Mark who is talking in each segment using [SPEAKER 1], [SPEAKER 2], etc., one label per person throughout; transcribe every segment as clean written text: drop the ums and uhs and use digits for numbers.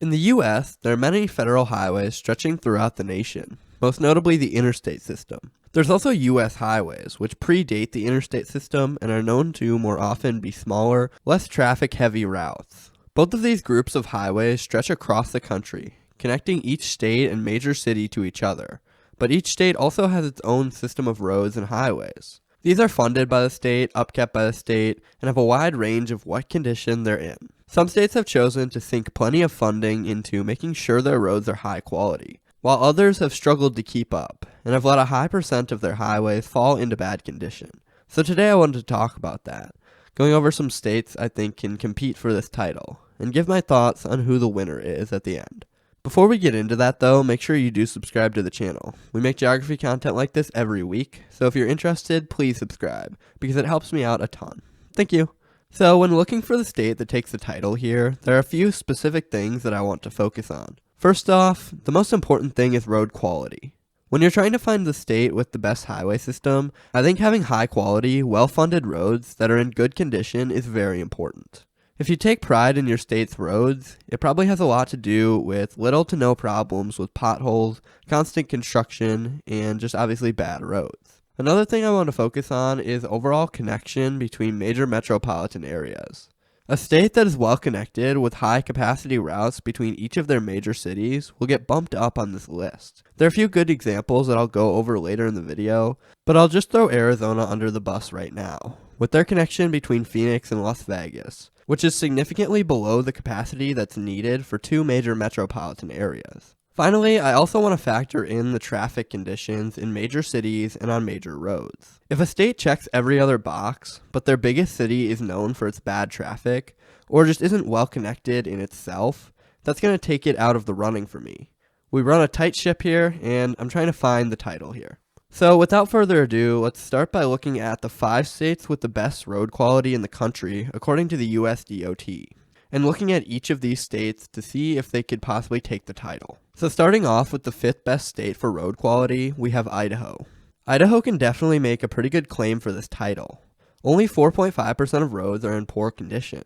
[SPEAKER 1] In the U.S., there are many federal highways stretching throughout the nation, most notably the interstate system. There's also U.S. highways, which predate the interstate system and are known to more often be smaller, less traffic-heavy routes. Both of these groups of highways stretch across the country, connecting each state and major city to each other, but each state also has its own system of roads and highways. These are funded by the state, upkept by the state, and have a wide range of what condition they're in. Some states have chosen to sink plenty of funding into making sure their roads are high quality, while others have struggled to keep up, and have let a high percent of their highways fall into bad condition. So today I wanted to talk about that, going over some states I think can compete for this title, and give my thoughts on who the winner is at the end. Before we get into that though, make sure you do subscribe to the channel. We make geography content like this every week, so if you're interested, please subscribe, because it helps me out a ton. Thank you. So when looking for the state that takes the title here, there are a few specific things that I want to focus on. First off, the most important thing is road quality. When you're trying to find the state with the best highway system, I think having high quality, well-funded roads that are in good condition is very important. If you take pride in your state's roads, it probably has a lot to do with little to no problems with potholes, constant construction, and just obviously bad roads. Another thing I want to focus on is overall connection between major metropolitan areas. A state that is well connected with high capacity routes between each of their major cities will get bumped up on this list. There are a few good examples that I'll go over later in the video, but I'll just throw Arizona under the bus right now, with their connection between Phoenix and Las Vegas, which is significantly below the capacity that's needed for two major metropolitan areas. Finally, I also want to factor in the traffic conditions in major cities and on major roads. If a state checks every other box, but their biggest city is known for its bad traffic, or just isn't well connected in itself, that's going to take it out of the running for me. We run a tight ship here, and I'm trying to find the title here. So without further ado, let's start by looking at the 5 states with the best road quality in the country according to the US DOT, and looking at each of these states to see if they could possibly take the title. So starting off with the 5th best state for road quality, we have Idaho. Idaho can definitely make a pretty good claim for this title. Only 4.5% of roads are in poor condition,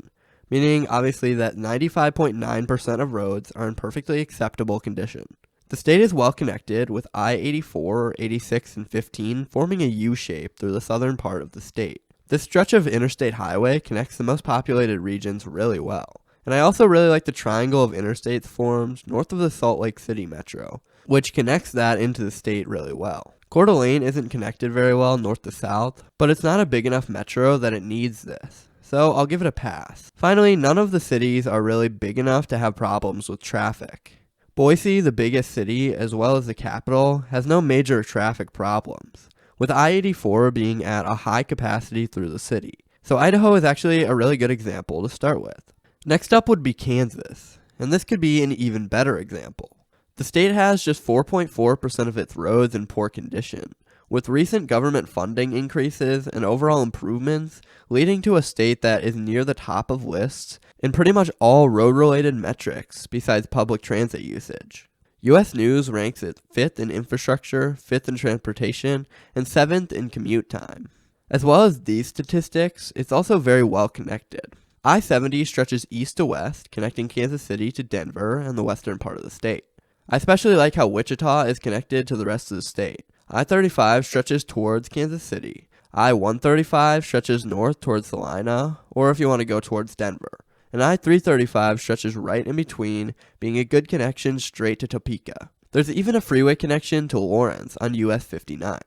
[SPEAKER 1] meaning obviously that 95.9% of roads are in perfectly acceptable condition. The state is well connected, with I-84, 86, and 15 forming a U-shape through the southern part of the state. This stretch of interstate highway connects the most populated regions really well. And I also really like the triangle of interstates formed north of the Salt Lake City metro, which connects that into the state really well. Coeur d'Alene isn't connected very well north to south, but it's not a big enough metro that it needs this, so I'll give it a pass. Finally, none of the cities are really big enough to have problems with traffic. Boise, the biggest city, as well as the capital, has no major traffic problems, with I-84 being at a high capacity through the city. So Idaho is actually a really good example to start with. Next up would be Kansas, and this could be an even better example. The state has just 4.4% of its roads in poor condition, with recent government funding increases and overall improvements leading to a state that is near the top of lists in pretty much all road-related metrics besides public transit usage. US News ranks it 5th in infrastructure, 5th in transportation, and 7th in commute time. As well as these statistics, it's also very well connected. I-70 stretches east to west, connecting Kansas City to Denver and the western part of the state. I especially like how Wichita is connected to the rest of the state. I-35 stretches towards Kansas City. I-135 stretches north towards Salina, or if you want to go towards Denver. And I-335 stretches right in between, being a good connection straight to Topeka. There's even a freeway connection to Lawrence on US 59.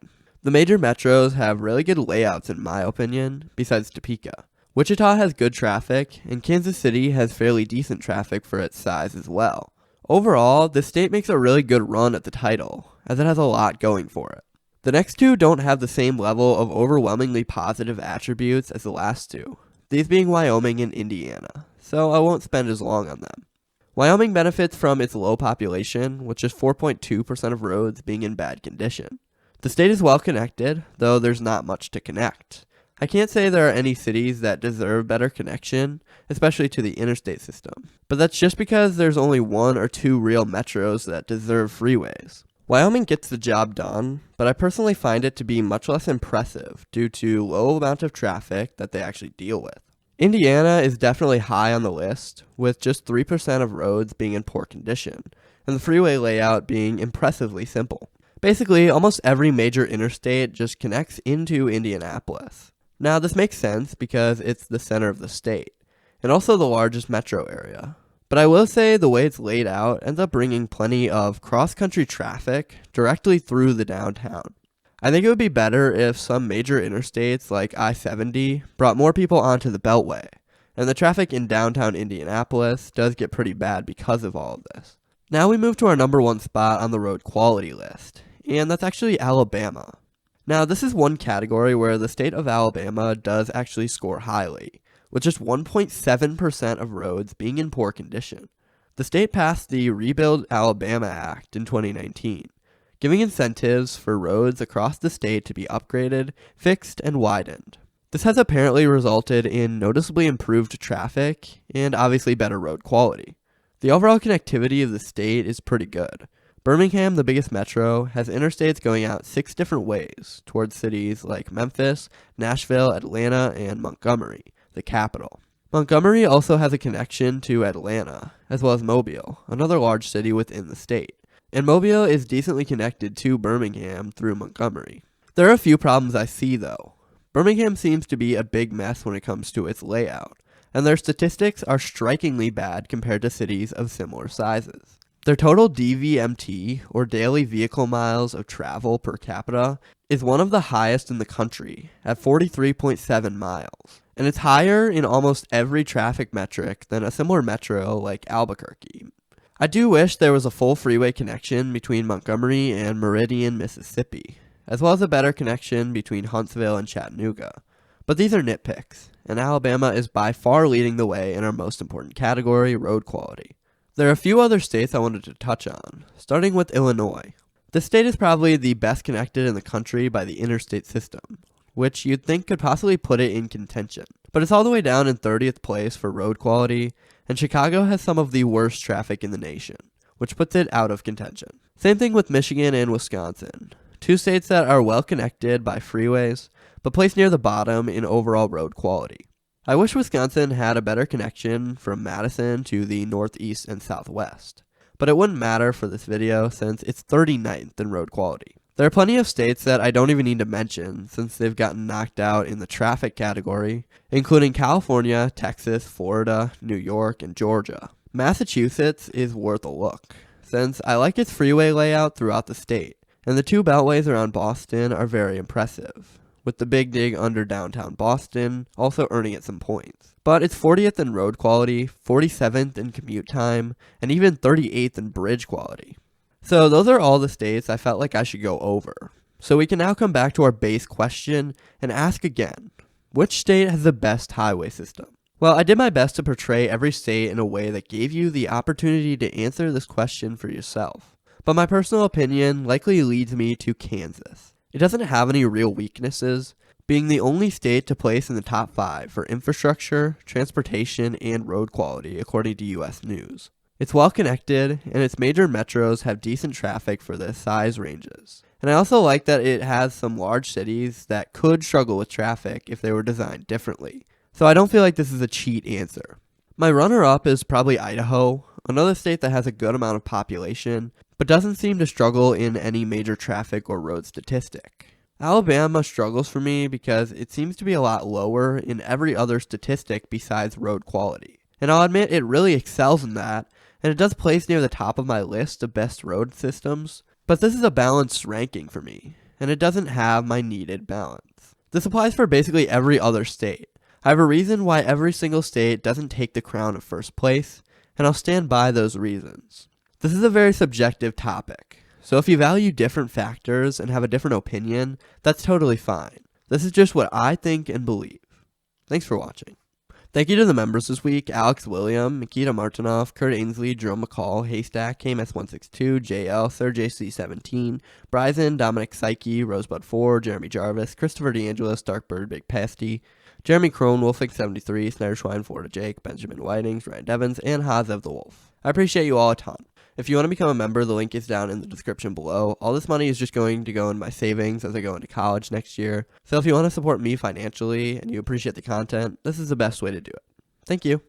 [SPEAKER 1] The major metros have really good layouts in my opinion, besides Topeka. Wichita has good traffic, and Kansas City has fairly decent traffic for its size as well. Overall, this state makes a really good run at the title, as it has a lot going for it. The next two don't have the same level of overwhelmingly positive attributes as the last two, these being Wyoming and Indiana, so I won't spend as long on them. Wyoming benefits from its low population, with just 4.2% of roads being in bad condition. The state is well connected, though there's not much to connect. I can't say there are any cities that deserve better connection, especially to the interstate system, but that's just because there's only 1 or 2 real metros that deserve freeways. Wyoming gets the job done, but I personally find it to be much less impressive due to low amount of traffic that they actually deal with. Indiana is definitely high on the list, with just 3% of roads being in poor condition, and the freeway layout being impressively simple. Basically, almost every major interstate just connects into Indianapolis. Now, this makes sense because it's the center of the state, and also the largest metro area. But I will say the way it's laid out ends up bringing plenty of cross-country traffic directly through the downtown. I think it would be better if some major interstates like I-70 brought more people onto the Beltway, and the traffic in downtown Indianapolis does get pretty bad because of all of this. Now we move to our number 1 spot on the road quality list, and that's actually Alabama. Now this is one category where the state of Alabama does actually score highly, with just 1.7% of roads being in poor condition. The state passed the Rebuild Alabama Act in 2019, giving incentives for roads across the state to be upgraded, fixed, and widened. This has apparently resulted in noticeably improved traffic and obviously better road quality. The overall connectivity of the state is pretty good. Birmingham, the biggest metro, has interstates going out 6 different ways towards cities like Memphis, Nashville, Atlanta, and Montgomery, the capital. Montgomery also has a connection to Atlanta, as well as Mobile, another large city within the state. And Mobile is decently connected to Birmingham through Montgomery. There are a few problems I see though. Birmingham seems to be a big mess when it comes to its layout, and their statistics are strikingly bad compared to cities of similar sizes. Their total DVMT, or daily vehicle miles of travel per capita, is one of the highest in the country, at 43.7 miles, and it's higher in almost every traffic metric than a similar metro like Albuquerque. I do wish there was a full freeway connection between Montgomery and Meridian, Mississippi, as well as a better connection between Huntsville and Chattanooga. But these are nitpicks, and Alabama is by far leading the way in our most important category, road quality. There are a few other states I wanted to touch on, starting with Illinois. This state is probably the best connected in the country by the interstate system, which you'd think could possibly put it in contention. But it's all the way down in 30th place for road quality, and Chicago has some of the worst traffic in the nation, which puts it out of contention. Same thing with Michigan and Wisconsin, 2 states that are well connected by freeways, but placed near the bottom in overall road quality. I wish Wisconsin had a better connection from Madison to the northeast and southwest, but it wouldn't matter for this video since it's 39th in road quality. There are plenty of states that I don't even need to mention since they've gotten knocked out in the traffic category, including California, Texas, Florida, New York, and Georgia. Massachusetts is worth a look, since I like its freeway layout throughout the state, and the 2 beltways around Boston are very impressive, with the big dig under downtown Boston also earning it some points. But it's 40th in road quality, 47th in commute time, and even 38th in bridge quality. So those are all the states I felt like I should go over. So we can now come back to our base question and ask again, which state has the best highway system? Well, I did my best to portray every state in a way that gave you the opportunity to answer this question for yourself. But my personal opinion likely leads me to Kansas. It doesn't have any real weaknesses, being the only state to place in the top 5 for infrastructure, transportation, and road quality according to US News. It's well connected, and its major metros have decent traffic for the size ranges. And I also like that it has some large cities that could struggle with traffic if they were designed differently. So I don't feel like this is a cheat answer. My runner-up is probably Idaho, another state that has a good amount of population, but doesn't seem to struggle in any major traffic or road statistic. Alabama struggles for me because it seems to be a lot lower in every other statistic besides road quality. And I'll admit it really excels in that, and it does place near the top of my list of best road systems, but this is a balanced ranking for me, and it doesn't have my needed balance. This applies for basically every other state. I have a reason why every single state doesn't take the crown of first place, and I'll stand by those reasons. This is a very subjective topic, so if you value different factors and have a different opinion, that's totally fine. This is just what I think and believe. Thanks for watching. Thank you to the members this week: Alex William, Nikita Martinov, Kurt Ainsley, Jerome McCall, Haystack, KMS162, JL, Sir JC17, Bryson, Dominic Psyche, Rosebud 4, Jeremy Jarvis, Christopher DeAngelis, Darkbird, Big Pasty, Jeremy Crone, Wolfing73, Snyder Schwein, Florida Jake, Benjamin Whitings, Ryan Devins, and Haas of the Wolf. I appreciate you all a ton. If you want to become a member, the link is down in the description below. All this money is just going to go in my savings as I go into college next year. So if you want to support me financially and you appreciate the content, this is the best way to do it. Thank you.